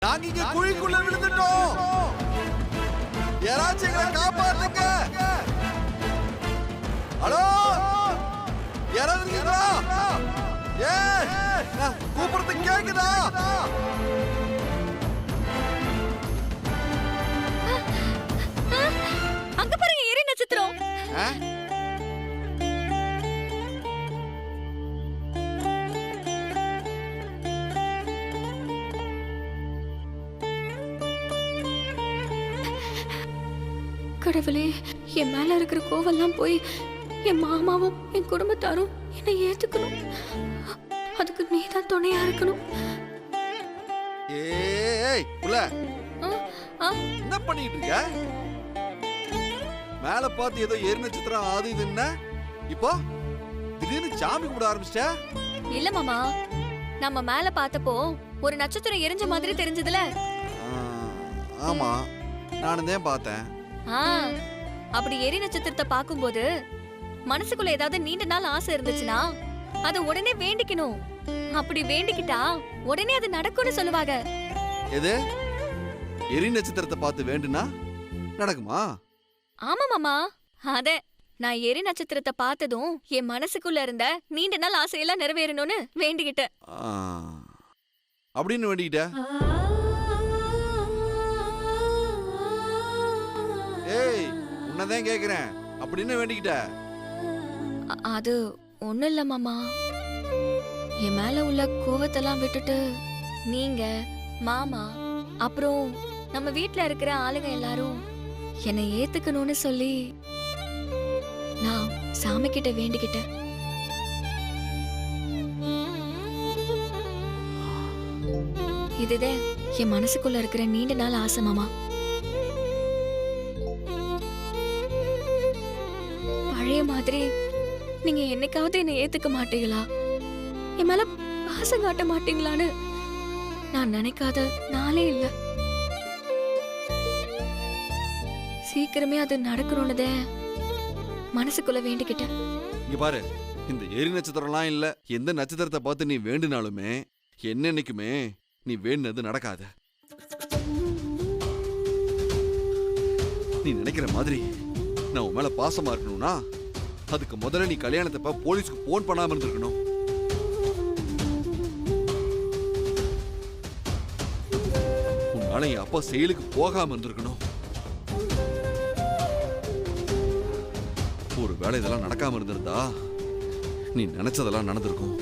நாங்க இங்க குழிக்குள்ள விழுந்துட்டோம். யாராச்சும் எங்களை காப்பாத்துங்க. ஹலோ, யாராவது இருக்கீங்களா? கூப்பிடுறது கேக்குதா? அங்க பாருங்க எரி நட்சத்திரம். கடவுளே, என் மேல இருக்கிற கோவெல்லாம் போய் என் மாமாவும் என் குடும்பத்தாரும் என்னை ஏத்துக்கணும். அதுக்கு நீதான் துணையா இருக்கணும். ஏய் புள்ள, என்ன பண்ணிட்டு இருக்க? மேல பார்த்து ஏதோ எரி நட்சத்திரம் அது இதுன்னா இப்போ திடீர்னு சாமி கும்பிட ஆரம்பிச்சிட்ட? இல்ல மாமா, நம்ம மேல பார்த்தப்போ ஒரு நட்சத்திரம் எரிஞ்ச மாதிரி தெரிஞ்சதுல. ஆமா, நானும் தான் பார்த்தேன். அப்படி எரி நட்சத்திரத்தை பார்க்கும்போது மனசுக்குள்ள ஏதாவது நீண்ட நாள் ஆசை இருந்துச்சுன்னா அதை உடனே வேண்டிக்கணும். அப்படி வேண்டிக்கிட்டா உடனே அது நடக்கும்னு சொல்லுவாங்க. எது? எரி நட்சத்திரத்தை பார்த்து வேண்டுனா நடக்குமா? ஆமா மாமா, அதே நான் எரி நட்சத்திரத்தை பார்த்ததும் என் மனசுக்குள்ள இருந்த நீண்ட நாள் ஆசையெல்லாம் நிறைவேறணும்னு வேண்டிக்கிட்டேன். அப்படின்னு வேண்டிக்கிட்ட? ஏய், உன்னதான் கேக்குறேன், அப்படின்னு வேண்டிக்கிட்ட? அது ஒண்ணும் இல்ல மாமா, என் மேல உள்ள கோவத்தெல்லாம் விட்டுட்டு நீங்க, மாமா, அப்புறம் நம்ம வீட்ல இருக்கிற ஆளுங்க எல்லாரும் என்னை ஏத்துக்கணும்னு சொல்லி நான் சாமி கிட்ட வேண்டிக்கிட்டேன். இதுதான் என் மனசுக்குள்ள இருக்கிற நீண்ட நாள் ஆசை மாமா. பழைய மாதிரி நீங்க என்னைக்காவது என்னை ஏத்துக்க மாட்டீங்களா, என் மேல பாசம் காட்ட மாட்டீங்களான்னு நான் நினைக்காத நாளே இல்ல. சீக்கிரமே அது நடக்கணும்னு மனசுக்குள்ள வேண்டிக்கிட்டேன். இங்க பாரு, இந்த எரி நட்சத்திரம்லாம் இல்ல, எந்த நட்சத்திரத்தை பார்த்து நீ வேண்டுனாலுமே என்னன்னைக்குமே நீ வேண்டுனது நடக்காது. நீ நினைக்கிற மாதிரி நான் உன் மேல பாசமா இருக்கணும்னா அதுக்கு முதல்ல நீ கல்யாணத்தை போலீஸ்க்கு போன் பண்ணாம இருந்திருக்கணும். உன்னால என் அப்பா செயலுக்கு போகாம இருந்திருக்கணும். ஒரு வேளை இதெல்லாம் நடக்காம இருந்திருந்தா நீ நினைச்சதெல்லாம் நடந்திருக்கும்.